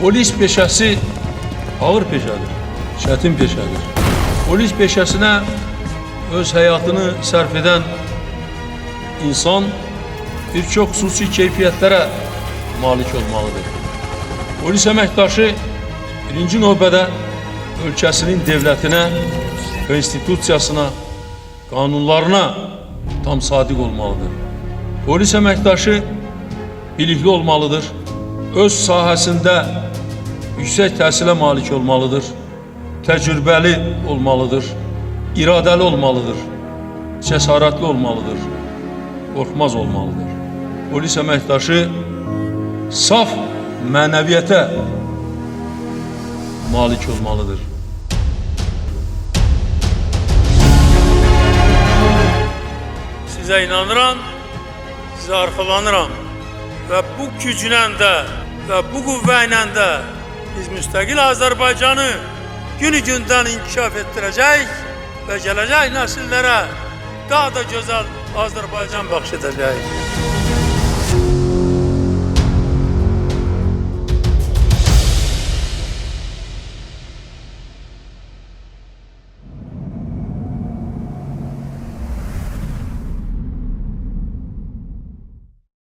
Polis peşəsi ağır peşədir, çətin peşədir. Polis peşəsinə öz həyatını sərf edən insan bir çox xüsusi keyfiyyətlərə malik olmalıdır. Polis əməkdaşı birinci növbədə ölkəsinin devlətinə, konstitusiyasına, qanunlarına tam sadiq olmalıdır. Polis əməkdaşı bilikli olmalıdır, öz sahəsində yüksək təhsilə malik olmalıdır, təcrübəli olmalıdır, iradəli olmalıdır, cəsarətli olmalıdır, qorxmaz olmalıdır. Polis əməkdaşı saf mənəviyyətə malik olmalıdır. Sizə inanıram, sizə arxalanıram və bu güclə də və bu qüvvə ilə də biz müstəqil Azərbaycanı günü-gündən inkişaf etdirəcək və gələcək nəsillərə daha da gözəl Azərbaycan bəxş edəcək.